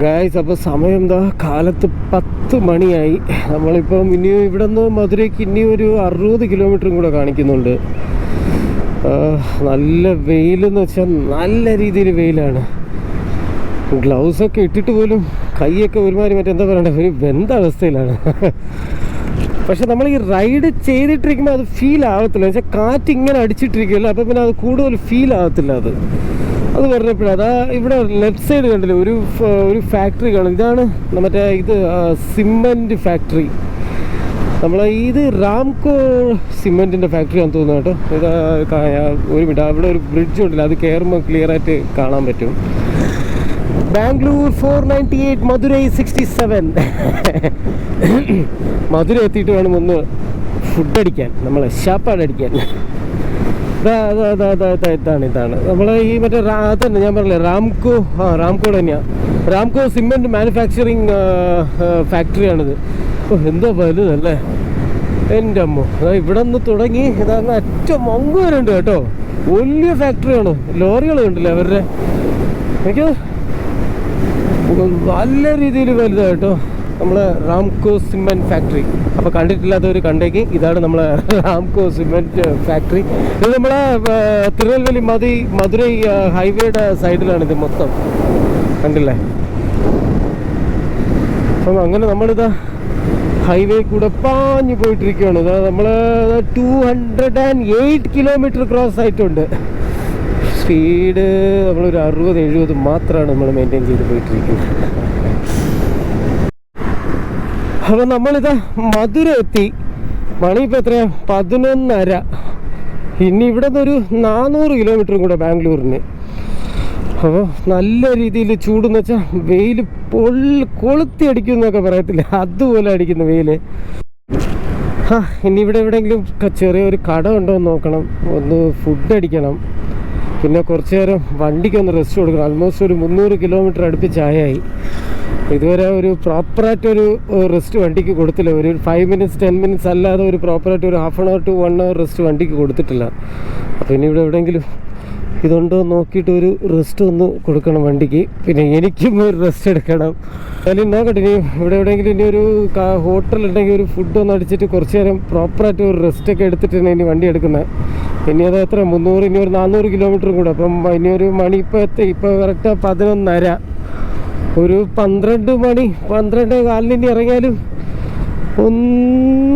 ഗായ്സ്, അപ്പോൾ സമയം എന്താ, കാലത്ത് 10 മണിയായി. നമ്മളിപ്പം ഇനിയും ഇവിടെ നിന്ന് മധുരയ്ക്ക് ഇനി ഒരു 60 കിലോമീറ്ററും കൂടെ കാണിക്കുന്നുണ്ട്. നല്ല വെയിലെന്ന് വെച്ചാൽ നല്ല രീതിയിൽ വെയിലാണ്. ഗ്ലൗസൊക്കെ ഇട്ടിട്ട് പോലും കൈയൊക്കെ ഒരുമാതിരി മറ്റെന്താ പറയണ്ടേ, ഒരു വെന്ത അവസ്ഥയിലാണ്. പക്ഷെ നമ്മൾ ഈ റൈഡ് ചെയ്തിട്ടിരിക്കുമ്പോൾ അത് ഫീൽ ആവത്തില്ല. എന്ന് വെച്ചാൽ കാറ്റ് ഇങ്ങനെ അടിച്ചിട്ടിരിക്കുമല്ലോ, അപ്പോൾ പിന്നെ അത് കൂടുതൽ ഫീൽ ആവത്തില്ല. അത് പറഞ്ഞപ്പോഴാണ് അതാ ഇവിടെ ലെഫ്റ്റ് സൈഡ് കണ്ടില്ലേ ഒരു ഫാക്ടറി കാണും. ഇതാണ് മറ്റേ സിമെൻറ്റ് ഫാക്ടറി. ഇത് റാംകോ സിമെൻറ്റിൻ്റെ ഫാക്ടറിയാണെന്ന് തോന്നുന്നു കേട്ടോ. ഒരു മിനിറ്റ്, അവിടെ ഒരു ബ്രിഡ്ജ് ഉണ്ടല്ലോ, അത് കയറുമ്പോൾ ക്ലിയർ ആയിട്ട് കാണാൻ പറ്റും. ബാംഗ്ലൂർ 498, മധുരൈ 67. മധുര എത്തിയിട്ട് വേണം ഒന്ന് ഫുഡ് അടിക്കാൻ, നമ്മളെ ഷാപ്പാട് അടിക്കാൻ. ഇതാണ് നമ്മളെ ഈ മറ്റേ അതന്നെ ഞാൻ പറഞ്ഞില്ലേ, റാംകോ തന്നെയാണ്. റാംകോ സിമെൻറ്റ് മാനുഫാക്ചറിങ് ഫാക്ടറിയാണിത്. എന്താ വലുതല്ലേ എൻ്റെ അമ്മ. ഇവിടെ നിന്ന് തുടങ്ങി ഇതങ്ങ് അറ്റം മങ്ങ് വരെ ഉണ്ട് കേട്ടോ. വലിയ ഫാക്ടറിയാണ്, ലോറികൾ കണ്ടില്ലേ അവരുടെ. എനിക്ക് നല്ല രീതിയിൽ വലുതാണ് കേട്ടോ നമ്മളെ റാംകോ സിമെൻറ്റ് ഫാക്ടറി. അപ്പോൾ കണ്ടിട്ടില്ലാത്തവർ കണ്ടേക്ക്, ഇതാണ് നമ്മളെ റാംകോ സിമെൻറ്റ് ഫാക്ടറി. ഇത് നമ്മളെ തിരുനെൽവേലി മധുരൈ ഹൈവേയുടെ സൈഡിലാണിത് മൊത്തം, കണ്ടില്ലേ. അപ്പം അങ്ങനെ നമ്മളിതാ ഹൈവേ കൂടെ പാഞ്ഞു പോയിട്ടിരിക്കുകയാണ്. ഇതാ നമ്മൾ 208 കിലോമീറ്റർ ക്രോസ് ആയിട്ടുണ്ട്. സ്പീഡ് നമ്മളൊരു 60-70 മാത്രമാണ് നമ്മൾ മെയിൻറ്റെയിൻ ചെയ്ത് പോയിട്ടിരിക്കുന്നത്. അപ്പോൾ നമ്മളിതാ മധുര എത്തി. മണി ഇപ്പോൾ എത്രയാ, 11:30. ഇനി ഇവിടെ നിന്നൊരു 400 കിലോമീറ്ററും കൂടെ ബാംഗ്ലൂരിന്. അപ്പോൾ നല്ല രീതിയിൽ ചൂടെന്ന് വെച്ചാൽ വെയിൽ കൊളുത്തി അടിക്കും എന്നൊക്കെ പറയത്തില്ല, അതുപോലെ അടിക്കുന്ന വെയിൽ. ഇനി ഇവിടെ എവിടെയെങ്കിലും ചെറിയൊരു കട ഉണ്ടോ എന്ന് നോക്കണം, ഒന്ന് ഫുഡ് അടിക്കണം, പിന്നെ കുറച്ച് നേരം വണ്ടിക്കൊന്ന് റെസ്റ്റ് കൊടുക്കണം. ആൾമോസ്റ്റ് ഒരു 300 കിലോമീറ്റർ അടുപ്പിച്ചായി. ഇതുവരെ ഒരു പ്രോപ്പറായിട്ടൊരു റെസ്റ്റ് വണ്ടിക്ക് കൊടുത്തില്ല. ഒരു 5 മിനിറ്റ്സ് 10 മിനിറ്റ്സ് അല്ലാതെ ഒരു പ്രോപ്പറായിട്ട് ഒരു 1/2 hour to 1 hour റെസ്റ്റ് വണ്ടിക്ക് കൊടുത്തിട്ടില്ല. അപ്പോൾ ഇനി ഇവിടെ എവിടെയെങ്കിലും ഇതുണ്ടോ നോക്കിയിട്ട് ഒരു റെസ്റ്റ് ഒന്ന് കൊടുക്കണം വണ്ടിക്ക്. പിന്നെ എനിക്കും ഒരു റെസ്റ്റ് എടുക്കണം. അതിൽ നോക്കട്ടെ, ഇനി ഇവിടെ എവിടെയെങ്കിലും ഇനി ഒരു ഹോട്ടലുണ്ടെങ്കിൽ ഒരു ഫുഡ് ഒന്ന് അടിച്ചിട്ട് കുറച്ച് നേരം പ്രോപ്പറായിട്ട് ഒരു റെസ്റ്റൊക്കെ എടുത്തിട്ടാണ് ഇനി വണ്ടി എടുക്കുന്നത്. ഇനി അത് എത്ര 300, ഇനി ഒരു 400 കിലോമീറ്ററും കൂടെ. അപ്പം ഇനി ഒരു മണി ഇപ്പോൾ കറക്റ്റ് 11:30, ഒരു 12 മണി 12:15 ഇനി ഇറങ്ങിയാലും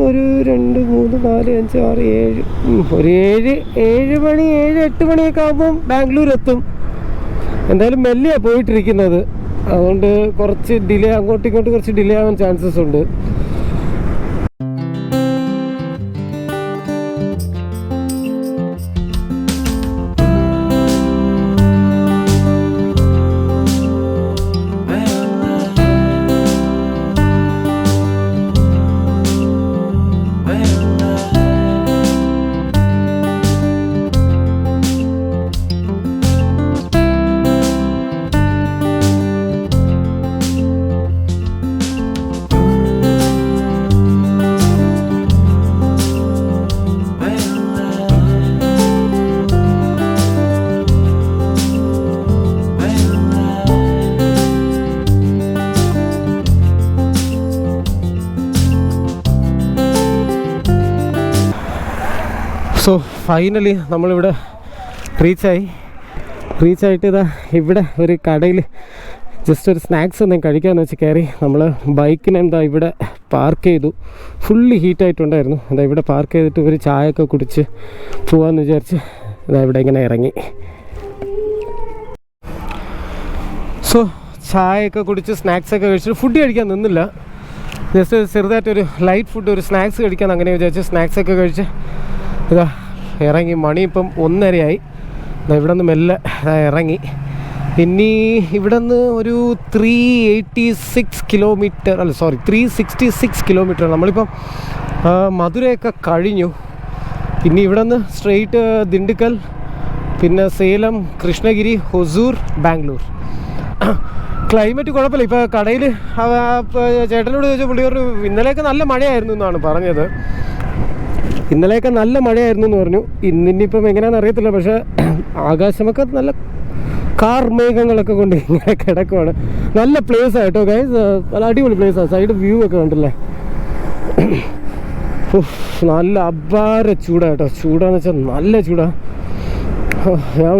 ഒരു 2, 3, 4, 5, 6, 7 ഒരു 7 മണി 7-8 മണിയൊക്കെ ആകുമ്പം ബാംഗ്ലൂർ എത്തും. എന്തായാലും മെല്ലെയാണ് പോയിട്ടിരിക്കുന്നത്, അതുകൊണ്ട് കുറച്ച് ഡിലേ, അങ്ങോട്ടും ഇങ്ങോട്ടും കുറച്ച് ഡിലേ ആവാൻ ചാൻസസ് ഉണ്ട്. സോ ഫൈനലി നമ്മളിവിടെ റീച്ചായിട്ട് ഇതാ ഇവിടെ ഒരു കടയിൽ ജസ്റ്റ് ഒരു സ്നാക്സ് എന്തെങ്കിലും കഴിക്കാമെന്ന് വെച്ച് കയറി. നമ്മൾ ബൈക്കിനെ എന്താ ഇവിടെ പാർക്ക് ചെയ്തു. ഫുള്ളി ഹീറ്റായിട്ടുണ്ടായിരുന്നു. എന്താ ഇവിടെ പാർക്ക് ചെയ്തിട്ട് ഒരു ചായയൊക്കെ കുടിച്ച് പോകാമെന്ന് വിചാരിച്ച് ഇതാ ഇവിടെ ഇങ്ങനെ ഇറങ്ങി. സോ ചായയൊക്കെ കുടിച്ച് സ്നാക്സൊക്കെ കഴിച്ചിട്ട് ഫുഡ് കഴിക്കാൻ നിന്നില്ല. ജസ്റ്റ് ചെറുതായിട്ടൊരു ലൈറ്റ് ഫുഡ്, ഒരു സ്നാക്സ് കഴിക്കാൻ അങ്ങനെ വിചാരിച്ച് സ്നാക്സൊക്കെ കഴിച്ച് ഇതാ ഇറങ്ങി. മണി ഇപ്പം 1:30 ഇവിടെ നിന്ന് മെല്ലെ ഇറങ്ങി. ഇനി ഇവിടെ നിന്ന് ഒരു 366 കിലോമീറ്റർ. നമ്മളിപ്പം മധുരയൊക്കെ കഴിഞ്ഞു. ഇനി ഇവിടെ നിന്ന് സ്ട്രെയിറ്റ് ദിണ്ടുക്കൽ, പിന്നെ സേലം, കൃഷ്ണഗിരി, ഹൊസൂർ, ബാംഗ്ലൂർ. ക്ലൈമറ്റ് കുഴപ്പമില്ല. ഇപ്പോൾ കടയിൽ ചേട്ടനോട് ചോദിച്ചാൽ പുള്ളി പറഞ്ഞു ഇന്നലെയൊക്കെ നല്ല മഴയായിരുന്നു എന്നാണ് പറഞ്ഞത്. ഇന്നലെയൊക്കെ നല്ല മഴയായിരുന്നു എന്ന് പറഞ്ഞു. ഇന്നിപ്പം എങ്ങനെയാണെന്ന് അറിയത്തില്ല. പക്ഷേ ആകാശമൊക്കെ നല്ല കാർമേഘങ്ങളൊക്കെ കൊണ്ട് ഇങ്ങനെ കിടക്കുവാണ്. നല്ല പ്ലേസ് ആയിട്ടോ ഗൈസ്, നല്ല അടിപൊളി പ്ലേസാണ്. സൈഡ് വ്യൂ ഒക്കെ കണ്ടില്ലേ. നല്ല അപാര ചൂടാട്ടോ. ചൂടാന്ന് വെച്ചാൽ നല്ല ചൂടാ. ഞാൻ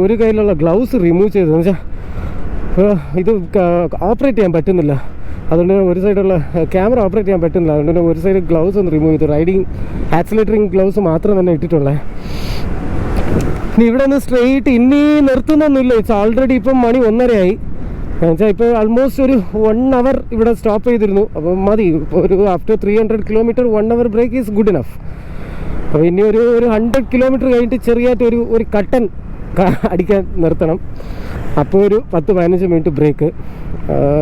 ഒരു കയ്യിലുള്ള ഗ്ലൗസ് റിമൂവ് ചെയ്തതെന്ന് വെച്ചാൽ ഇത് ഓപ്പറേറ്റ് ചെയ്യാൻ പറ്റുന്നില്ല. അതുകൊണ്ട് ഒരു സൈഡുള്ള ക്യാമറ ഓപ്പറേറ്റ് ചെയ്യാൻ പറ്റുന്നില്ല. അതുകൊണ്ട് ഒരു സൈഡ് ഗ്ലൗസ് ഒന്ന് റിമൂവ് ചെയ്തു. റൈഡിങ് ആക്സിലേറ്ററിങ് ഗ്ലൗസ് മാത്രം തന്നെ ഇട്ടിട്ടുള്ളത്. ഇനി ഇവിടെ നിന്ന് സ്ട്രെയിറ്റ് ഇനി നിർത്തുന്നൊന്നുമില്ല. ഇറ്റ്സ് ഓൾറെഡി ഇപ്പം മണി 1:30 എന്നുവെച്ചാൽ ഇപ്പോൾ ആൾമോസ്റ്റ് ഒരു 1 hour ഇവിടെ സ്റ്റോപ്പ് ചെയ്തിരുന്നു. അപ്പം മതി. ഒരു after 300 kilometre 1 hour break is good enough. അപ്പോൾ ഇനി ഒരു 100 കിലോമീറ്റർ കഴിഞ്ഞിട്ട് ചെറിയായിട്ട് ഒരു കട്ടൻ അടിക്കാൻ നിർത്തണം. അപ്പോൾ ഒരു 10-15 മിനിറ്റ് ബ്രേക്ക്,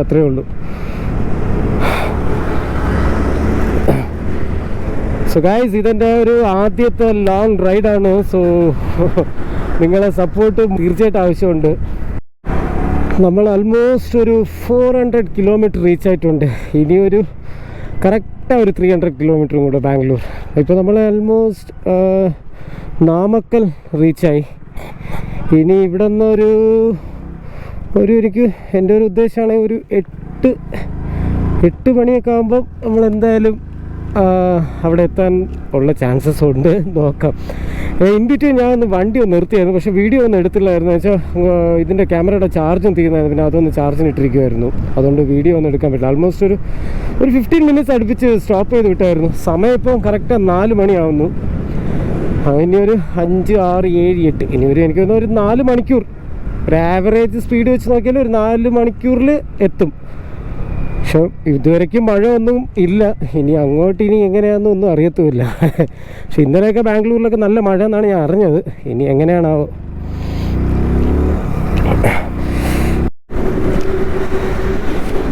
അത്രയേ ഉള്ളൂ. സോ ഗൈസ്, ഇതെൻ്റെ ഒരു ആദ്യത്തെ ലോങ് റൈഡാണ്. സോ നിങ്ങളെ സപ്പോർട്ട് തീർച്ചയായിട്ടും ആവശ്യമുണ്ട്. നമ്മൾ ആൾമോസ്റ്റ് ഒരു 400 കിലോമീറ്റർ റീച്ച് ആയിട്ടുണ്ട്. ഇനി ഒരു കറക്റ്റാണ് ഒരു 300 കിലോമീറ്ററും കൂടെ ബാംഗ്ലൂർ. ഇപ്പോൾ നമ്മൾ ആൾമോസ്റ്റ് നാമക്കൽ റീച്ചായി. ഇനി ഇവിടെ നിന്നൊരു എനിക്ക് എൻ്റെ ഒരു ഉദ്ദേശമാണെങ്കിൽ ഒരു 8 മണിയൊക്കെ ആകുമ്പം നമ്മൾ എന്തായാലും അവിടെ എത്താൻ ഉള്ള ചാൻസസ് ഉണ്ട്. നോക്കാം. ഇൻബിറ്റ്വീൻ ഞാൻ വണ്ടി ഒന്ന് നിർത്തിയായിരുന്നു, പക്ഷേ വീഡിയോ ഒന്നും എടുത്തില്ലായിരുന്നു. വെച്ചാൽ ഇതിൻ്റെ ക്യാമറയുടെ ചാർജും തീരുന്നതായിരുന്നു. പിന്നെ അതൊന്ന് ചാർജിന് ഇട്ടിരിക്കുമായിരുന്നു. അതുകൊണ്ട് വീഡിയോ ഒന്നും എടുക്കാൻ പറ്റില്ല. ആൾമോസ്റ്റ് ഒരു 15 മിനിറ്റ്സ് അടുപ്പിച്ച് സ്റ്റോപ്പ് ചെയ്ത് വിട്ടായിരുന്നു. സമയം ഇപ്പം കറക്റ്റ് 4 മണിയാവുന്നു. ഇനി ഒരു 5, 6, 7, 8 ഇനി എനിക്ക് തോന്നുന്നു ഒരു 4 മണിക്കൂർ, ഒരു ആവറേജ് സ്പീഡ് വെച്ച് നോക്കിയാൽ ഒരു 4 മണിക്കൂറിൽ എത്തും. പക്ഷെ ഇതുവരയ്ക്കും മഴ ഒന്നും ഇല്ല. ഇനി അങ്ങോട്ട് ഇനി എങ്ങനെയാണെന്നൊന്നും അറിയത്തുമില്ല. പക്ഷെ ഇന്നലെയൊക്കെ ബാംഗ്ലൂരിലൊക്കെ നല്ല മഴ എന്നാണ് ഞാൻ അറിഞ്ഞത്. ഇനി എങ്ങനെയാണാവോ.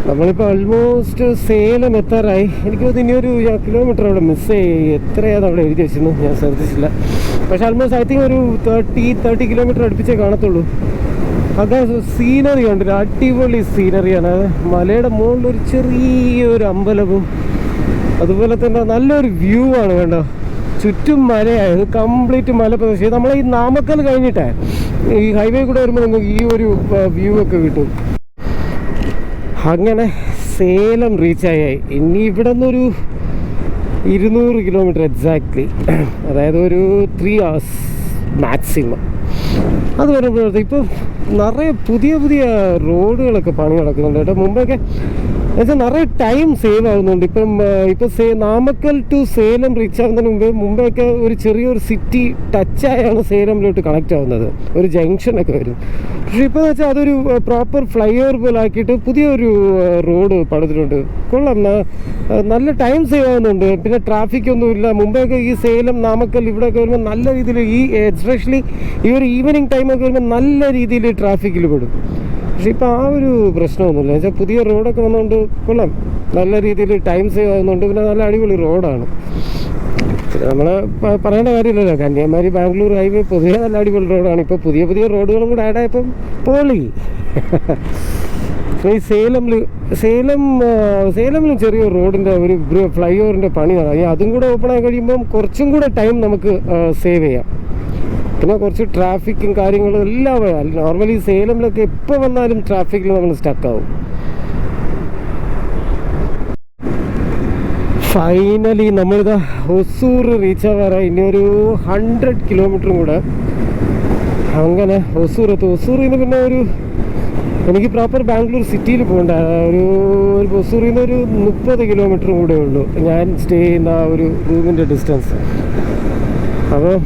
നമ്മളിപ്പോൾ ഓൾമോസ്റ്റ് സേലം എത്താറായി. എനിക്ക് തോന്നുന്നു ഇനിയൊരു കിലോമീറ്റർ അവിടെ മിസ് എത്രയാണ് അവിടെ എഴുതി വെച്ചിരുന്നു, ഞാൻ ശ്രദ്ധിച്ചില്ല. പക്ഷെ ആൾമോസ്റ്റ് ഐ തിങ്ക് ഒരു 30 കിലോമീറ്റർ അടുപ്പിച്ചേ കാണത്തുള്ളൂ. അത് സീനറി കണ്ടില്ല, അടിപൊളി സീനറിയാണ്. മലയുടെ മുകളിലൊരു ചെറിയൊരു അമ്പലവും അതുപോലെ തന്നെ നല്ലൊരു വ്യൂ ആണ്. കണ്ടോ, ചുറ്റും മലയായത്, കംപ്ലീറ്റ് മലപ്രദേശം. നമ്മളെ ഈ നാമക്കൽ കഴിഞ്ഞിട്ടേ ഈ ഹൈവേ കൂടെ വരുമ്പോൾ നിങ്ങൾക്ക് ഈ ഒരു വ്യൂ ഒക്കെ കിട്ടും. അങ്ങനെ സേലം റീച്ചായി. ഇനി ഇവിടെ നിന്നൊരു 200 കിലോമീറ്റർ എക്സാക്ട്ലി, അതായത് ഒരു 3 hours മാക്സിമം. അത് വരുമ്പോഴത്തെ ഇപ്പം നിറയെ പുതിയ പുതിയ റോഡുകളൊക്കെ പണി നടക്കുന്നുണ്ട് കേട്ടോ. മുമ്പൊക്കെ എന്നുവെച്ചാൽ നിറയെ ടൈം സേവ് ആവുന്നുണ്ട്. ഇപ്പം നാമക്കൽ ടു സേലം റീച്ച് ആവുന്നതിന് മുമ്പൊക്കെ ഒരു ചെറിയൊരു സിറ്റി ടച്ചായാണ് സേലമിലോട്ട് കണക്റ്റ് ആവുന്നത്, ഒരു ജംഗ്ഷനൊക്കെ വരും. പക്ഷേ ഇപ്പോൾ വെച്ചാൽ അതൊരു പ്രോപ്പർ ഫ്ലൈ ഓവർ പോലെ ആക്കിയിട്ട് പുതിയൊരു റോഡ് പണിതിട്ടുണ്ട്. കൊള്ളാം, നല്ല ടൈം സേവ് ആവുന്നുണ്ട്. പിന്നെ ട്രാഫിക് ഒന്നുമില്ല. മുമ്പൊക്കെ ഈ സേലം നാമക്കൽ ഇവിടെയൊക്കെ വരുമ്പോൾ നല്ല രീതിയിൽ എസ്പെഷ്യലി ഈ ഒരു ഈവനിങ് ടൈമൊക്കെ വരുമ്പോൾ നല്ല രീതിയിൽ ട്രാഫിക്കിൽ പെടും. പക്ഷെ ഇപ്പോൾ ആ ഒരു പ്രശ്നമൊന്നുമില്ല. എന്നുവെച്ചാൽ പുതിയ റോഡൊക്കെ വന്നുകൊണ്ട് കൊള്ളാം, നല്ല രീതിയിൽ ടൈം സേവ് ആകുന്നുണ്ട്. പിന്നെ നല്ല അടിപൊളി റോഡാണ്. നമ്മൾ പറയേണ്ട കാര്യമില്ലല്ലോ, കന്യാകുമാരി ബാംഗ്ലൂർ ഹൈവേ പൊതുവേ നല്ല അടിപൊളി റോഡാണ്. ഇപ്പോൾ പുതിയ പുതിയ റോഡുകളും കൂടെ ആഡായപ്പം പൊളി. ഈ സേലമിലും ചെറിയ റോഡിൻ്റെ ഒരു ഫ്ലൈ ഓവറിൻ്റെ പണി നടക്കും. അതും കൂടെ ഓപ്പൺ ആയി കഴിയുമ്പം കുറച്ചും കൂടെ ടൈം നമുക്ക് സേവ് ചെയ്യാം. പിന്നെ കുറച്ച് ട്രാഫിക്കും കാര്യങ്ങളും എല്ലാം വരാം. നോർമലി സേലമിലൊക്കെ എപ്പോൾ വന്നാലും ട്രാഫിക്കിൽ നമ്മൾ സ്റ്റക്കാവും. ഫൈനലി നമ്മളിതാ ഹൊസൂർ റീച്ച് ആവാറായി. ഇനി ഒരു 100 കിലോമീറ്ററും കൂടെ. അങ്ങനെ ഹൊസൂർ എത്തും. ഹൊസൂറിൽ നിന്ന് പിന്നെ എനിക്ക് പ്രോപ്പർ ബാംഗ്ലൂർ സിറ്റിയിൽ പോകണ്ട. ഹൊസൂറിൽ നിന്ന് ഒരു 30 കിലോമീറ്ററും കൂടെ ഉള്ളൂ ഞാൻ സ്റ്റേ ചെയ്യുന്ന ഒരു റൂമിൻ്റെ ഡിസ്റ്റൻസ്. അപ്പോൾ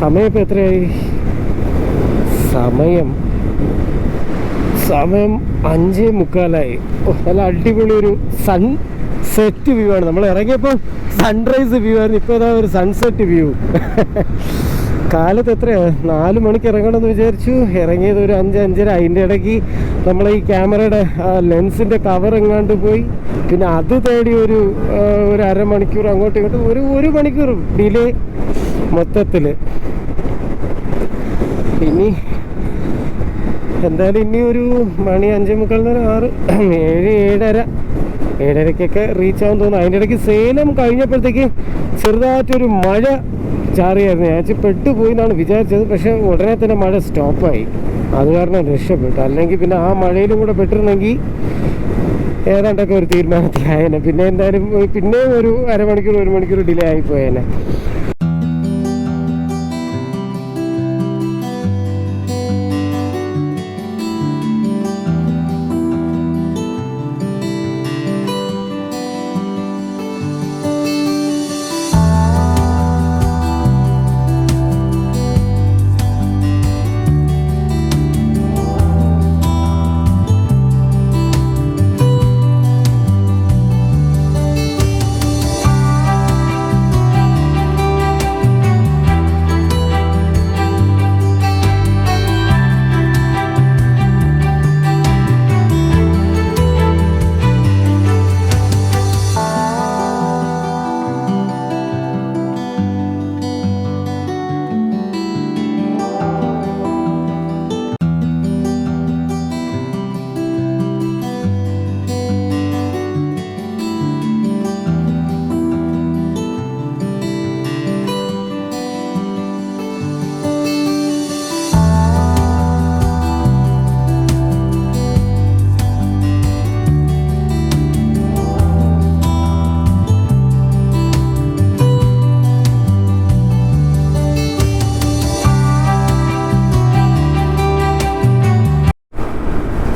സമയം ഇപ്പോൾ എത്രയായി? സമയം 5:45. നല്ല അടിപൊളി ഒരു സൺസെറ്റ് വ്യൂ ആണ്. നമ്മൾ ഇറങ്ങിയപ്പോൾ സൺറൈസ് വ്യൂ ആയിരുന്നു, ഇപ്പോൾ അതാ ഒരു സൺസെറ്റ് വ്യൂ. കാലത്ത് എത്രയാണ്? 4 മണിക്ക് ഇറങ്ങണമെന്ന് വിചാരിച്ചു. ഇറങ്ങിയത് ഒരു 5-5:30. അതിൻ്റെ ഇടയ്ക്ക് നമ്മളെ ഈ ക്യാമറയുടെ ലെൻസിൻ്റെ കവർ എങ്ങാണ്ട് പോയി. പിന്നെ അത് തേടി ഒരു അരമണിക്കൂർ അങ്ങോട്ടും ഇങ്ങോട്ടും, ഒരു മണിക്കൂർ ഡിലേ മൊത്തത്തിൽ. ഇനി എന്തായാലും ഇനി ഒരു മണി 5:45, 6, 7, 7:30 റീച്ച് ആവാൻ തോന്നുന്നു. അതിൻ്റെ ഇടയ്ക്ക് സേലം കഴിഞ്ഞപ്പോഴത്തേക്ക് ചെറുതായിട്ടൊരു മഴ ചാറിയായിരുന്നു. ഞാൻ പെട്ടുപോയി എന്നാണ് വിചാരിച്ചത്. പക്ഷേ ഉടനെ തന്നെ മഴ സ്റ്റോപ്പായി. അത് കാരണം രക്ഷപ്പെട്ടു. അല്ലെങ്കിൽ പിന്നെ ആ മഴയിലും കൂടെ പെട്ടിരുന്നെങ്കിൽ ഏതാണ്ടൊക്കെ ഒരു തീരുമാനത്തിലായേനെ. പിന്നെ എന്തായാലും പിന്നെയും ഒരു അരമണിക്കൂർ 1 മണിക്കൂർ ഡിലേ ആയിപ്പോയേനെ.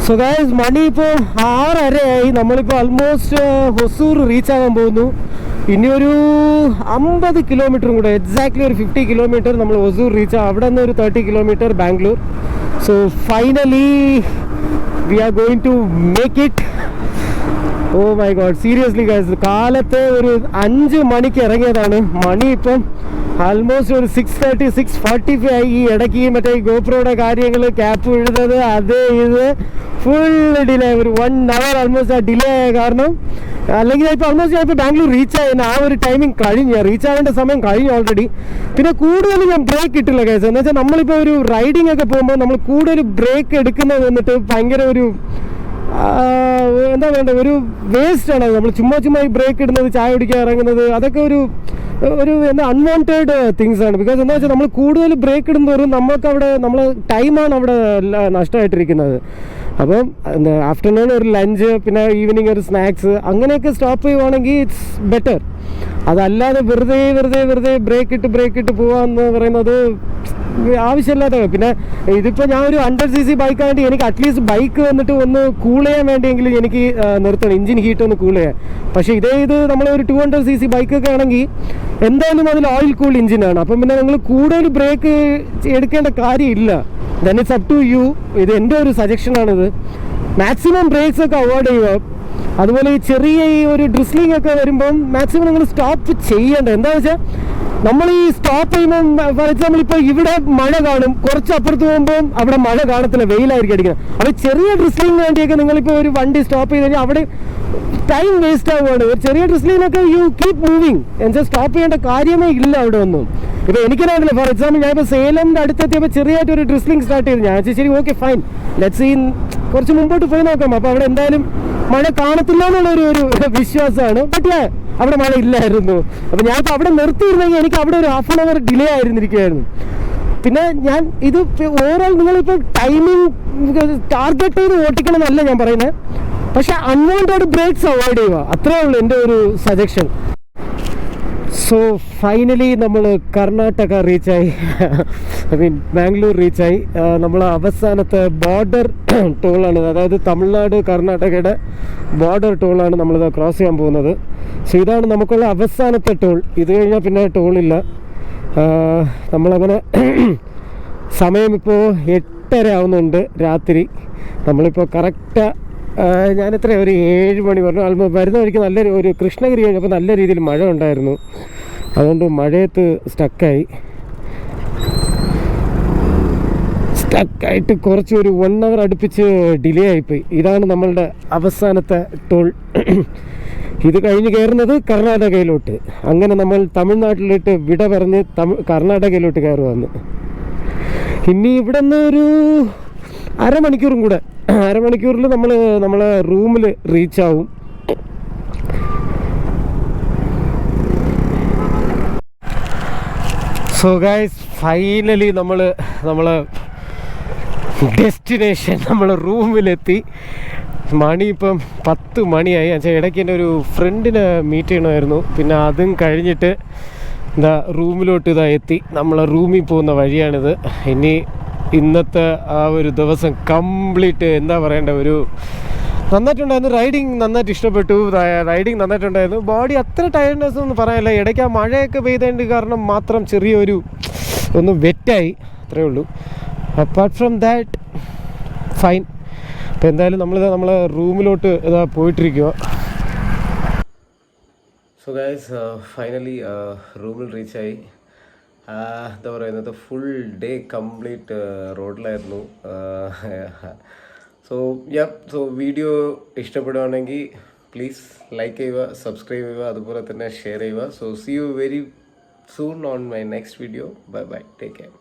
സോ ഗൈസ്, മണി ഇപ്പോൾ 6:30 നമ്മളിപ്പോൾ ആൾമോസ്റ്റ് ഹൊസൂർ റീച്ച് ആകാൻ പോകുന്നു. ഇനി ഒരു 50 കിലോമീറ്ററും കൂടെ, എക്സാക്ട്ലി ഒരു 50 കിലോമീറ്റർ നമ്മൾ ഹൊസൂർ റീച്ച് ആകും. അവിടെ നിന്ന് ഒരു 30 kilometre Bangalore. So finally we are going to make it. Oh my god, seriously guys, കാലത്തെ ഒരു 5 മണിക്ക് ഇറങ്ങിയതാണ്. മണി ഇപ്പം ആൾമോസ്റ്റ് ഒരു 6:30, 6:45 ആയി. ഈ ഇടയ്ക്ക് മറ്റേ ഗോപ്രോയുടെ കാര്യങ്ങൾ, ക്യാപ്പ് വീഴുന്നത്, അത് ഇത് ഫുൾ ഡിലേ. ഒരു 1 hour ആൾമോസ്റ്റ് ആ ഡിലേ ആയ കാരണം. അല്ലെങ്കിൽ ഇപ്പോൾ ആൾമോസ്റ്റ് ഞാൻ ഇപ്പോൾ ബാംഗ്ലൂർ റീച്ച് ആയതിന് ആ ഒരു ടൈമിങ് കഴിഞ്ഞ്, റീച്ച് ആവേണ്ട സമയം കഴിഞ്ഞു ഓൾറെഡി. പിന്നെ കൂടുതൽ ഞാൻ ബ്രേക്ക് ഇട്ടില്ല കേസ്. എന്ന് വെച്ചാൽ നമ്മളിപ്പോൾ ഒരു റൈഡിങ് ഒക്കെ പോകുമ്പോൾ നമ്മൾ കൂടുതൽ ബ്രേക്ക് എടുക്കുന്നത് വന്നിട്ട് ഭയങ്കര ഒരു എന്താ വേണ്ട, ഒരു വേസ്റ്റാണ് നമ്മൾ ചുമ്മാ ഈ ബ്രേക്ക് ഇടുന്നത്, ചായ കുടിക്കാൻ ഇറങ്ങുന്നത്, അതൊക്കെ ഒരു എന്താ അൺവാണ്ടഡ് തിങ്സ് ആണ്. ബിക്കോസ് എന്താ വെച്ചാൽ നമ്മൾ കൂടുതൽ ബ്രേക്ക് ഇടുന്നവരും നമുക്കവിടെ ടൈമാണ് അവിടെ നഷ്ടമായിട്ടിരിക്കുന്നത്. അപ്പം ആഫ്റ്റർനൂൺ ഒരു ലഞ്ച്, പിന്നെ ഈവനിങ് ഒരു സ്നാക്സ്, അങ്ങനെയൊക്കെ സ്റ്റോപ്പ് ചെയ്യുവാണെങ്കിൽ ഇറ്റ്സ് ബെറ്റർ. അതല്ലാതെ വെറുതെ ബ്രേക്ക് ഇട്ട് പോവാന്ന് പറയുന്നത് ആവശ്യമില്ലാത്ത. പിന്നെ ഇതിപ്പോൾ ഞാൻ ഒരു 100cc ബൈക്കായിട്ട് എനിക്ക് അറ്റ്ലീസ്റ്റ് ബൈക്ക് വന്നിട്ട് ഒന്ന് കൂൾ ചെയ്യാൻ വേണ്ടിയെങ്കിലും എനിക്ക് നിർത്തണം, എഞ്ചിൻ ഹീറ്റ് ഒന്ന് കൂൾ ചെയ്യാൻ. പക്ഷേ ഇത് നമ്മളൊരു 200cc ബൈക്കൊക്കെ ആണെങ്കിൽ എന്തായാലും അതിൽ ഓയിൽ കൂൾ എഞ്ചിനാണ്. അപ്പം പിന്നെ നിങ്ങൾ കൂടുതൽ ബ്രേക്ക് എടുക്കേണ്ട കാര്യമില്ല. Then it's up to you. ഇത് എൻ്റെ ഒരു സജഷനാണിത്. മാക്സിമം ബ്രേക്സ് ഒക്കെ അവോയ്ഡ് ചെയ്യുക. അതുപോലെ ഈ ചെറിയ ഒരു ഡ്രിസ്ലിംഗ് ഒക്കെ വരുമ്പം മാക്സിമം നിങ്ങൾ സ്റ്റോപ്പ് ചെയ്യേണ്ട. എന്താണെന്ന് വെച്ചാൽ നമ്മൾ ഈ സ്റ്റോപ്പ് ചെയ്യുമ്പം, ഫോർ എക്സാമ്പിൾ ഇപ്പോൾ ഇവിടെ മഴ കാണും, കുറച്ച് അപ്പുറത്ത് പോകുമ്പോൾ അവിടെ മഴ കാണത്തില്ല, വെയിലായിരിക്കും അടിക്കുന്നത്. അപ്പോൾ ചെറിയ ഡ്രിസ്ലിംഗ് വേണ്ടിയൊക്കെ നിങ്ങളിപ്പോൾ ഒരു വണ്ടി സ്റ്റോപ്പ് ചെയ്ത് കഴിഞ്ഞാൽ അവിടെ ടൈം വേസ്റ്റ് ആവുകയാണ്. ഒരു ചെറിയ ഡ്രിസ്ലിങ്ങിനൊക്കെ യു കീപ് മൂവിങ്, എന്നുവെച്ചാൽ സ്റ്റോപ്പ് ചെയ്യേണ്ട കാര്യമേ ഇല്ല അവിടെ ഒന്നും. ഇപ്പോൾ എനിക്കറിയില്ല, ഫോർ എക്സാമ്പിൾ ഞാനിപ്പോൾ സേലമിൻ്റെ അടുത്തെത്തിയപ്പോൾ ചെറിയായിട്ടൊരു ഡ്രിസ്ലിംഗ് സ്റ്റാർട്ട് ചെയ്തു. ഞാൻ ശരി ഓക്കെ ഫൈൻ, ലെറ്റ്സ് സീ, കുറച്ച് മുമ്പോട്ട് പോയി നോക്കാം. അപ്പോൾ അവിടെ എന്തായാലും മഴ കാണത്തില്ല എന്നുള്ളൊരു വിശ്വാസമാണ്. ബട്ട് അവിടെ മഴ ഇല്ലായിരുന്നു. അപ്പോൾ ഞാനിപ്പോൾ അവിടെ നിർത്തിയിരുന്നെങ്കിൽ എനിക്ക് അവിടെ ഒരു 1/2 hour ഡിലേ ആയിരുന്നിരിക്കുകയായിരുന്നു. പിന്നെ ഞാൻ ഇത് ഓവറോൾ നിങ്ങളിപ്പോൾ ടൈമിംഗ് ടാർഗറ്റ് ചെയ്ത് ഓട്ടിക്കണമെന്നല്ല ഞാൻ പറയുന്നത്, പക്ഷെ അൺവാണ്ടഡ് ബ്രേക്സ് അവോയ്ഡ് ചെയ്യുക, അത്രേ ഉള്ളൂ എൻ്റെ ഒരു സജഷൻ. സോ ഫൈനലി നമ്മൾ കർണാടക റീച്ചായി, ബാംഗ്ലൂർ റീച്ചായി. നമ്മൾ അവസാനത്തെ ബോർഡർ ടോളാണ്, അതായത് തമിഴ്നാട് കർണാടകയുടെ ബോർഡർ ടോളാണ് നമ്മളിത് ക്രോസ് ചെയ്യാൻ പോകുന്നത്. സോ ഇതാണ് നമുക്കുള്ള അവസാനത്തെ ടോൾ. ഇത് കഴിഞ്ഞാൽ പിന്നെ ടോളില്ല. നമ്മളങ്ങനെ സമയം ഇപ്പോൾ 8:30 ആവുന്നുണ്ട് രാത്രി. നമ്മളിപ്പോൾ കറക്റ്റ് ഞാനെത്ര ഒരു 7 മണി പറഞ്ഞു. വരുന്ന വഴിക്ക് നല്ലൊരു ഒരു കൃഷ്ണഗിരി കഴിഞ്ഞപ്പോൾ നല്ല രീതിയിൽ മഴ ഉണ്ടായിരുന്നു. അതുകൊണ്ട് മഴയത്ത് സ്റ്റക്കായിട്ട് കുറച്ച് ഒരു 1 hour അടുപ്പിച്ച് ഡിലേ ആയിപ്പോയി. ഇതാണ് നമ്മളുടെ അവസാനത്തെ ടോൾ. ഇത് കഴിഞ്ഞ് കയറുന്നത് കർണാടകയിലോട്ട്. അങ്ങനെ നമ്മൾ തമിഴ്നാട്ടിലിട്ട് വിട പറഞ്ഞ് കർണാടകയിലോട്ട് കയറുവാന്ന്. ഇനി ഇവിടെ നിന്ന് ഒരു അരമണിക്കൂറും കൂടെ, അരമണിക്കൂറിൽ നമ്മൾ നമ്മളെ റൂമിൽ റീച്ചാവും. സോ ഗൈസ്, ഫൈനലി നമ്മളെ ഡെസ്റ്റിനേഷൻ, നമ്മൾ റൂമിലെത്തി. മണി ഇപ്പം 10 മണിയായി. എന്നുവെച്ചാൽ ഇടയ്ക്ക് എൻ്റെ ഒരു ഫ്രണ്ടിനെ മീറ്റ് ചെയ്യണമായിരുന്നു. പിന്നെ അതും കഴിഞ്ഞിട്ട് റൂമിലോട്ട് എത്തി. നമ്മളെ റൂമിൽ പോകുന്ന വഴിയാണിത്. ഇനി ഇന്നത്തെ ആ ഒരു ദിവസം കംപ്ലീറ്റ് എന്താ പറയേണ്ട, ഒരു നന്നായിട്ടുണ്ടായിരുന്നു. റൈഡിങ് നന്നായിട്ട് ഇഷ്ടപ്പെട്ടു. റൈഡിങ് നന്നായിട്ടുണ്ടായിരുന്നു. ബോഡി അത്ര ടയർഡ്നെസ് ഒന്നും പറയാനില്ല. ഇടയ്ക്ക് ആ മഴയൊക്കെ പെയ്തതിൻ്റെ കാരണം മാത്രം ചെറിയൊരു ഒന്ന് വെറ്റായി, അത്രയേ ഉള്ളൂ. Apart from that fine. അപ്പോൾ എന്തായാലും നമ്മളെ റൂമിലോട്ട് പോയിട്ടിരിക്കുക. സോ ഗൈസ്, ഫൈനലി റൂമിൽ റീച്ചായി. എന്താ പറയുന്നത്, ഫുൾ ഡേ കംപ്ലീറ്റ് റോഡിലായിരുന്നു. സോ വീഡിയോ ഇഷ്ടപ്പെടുകയാണെങ്കിൽ പ്ലീസ് ലൈക്ക് ചെയ്യുക, സബ്സ്ക്രൈബ് ചെയ്യുക, അതുപോലെ തന്നെ ഷെയർ ചെയ്യുക. So see you very soon on my next video. Bye bye, take care.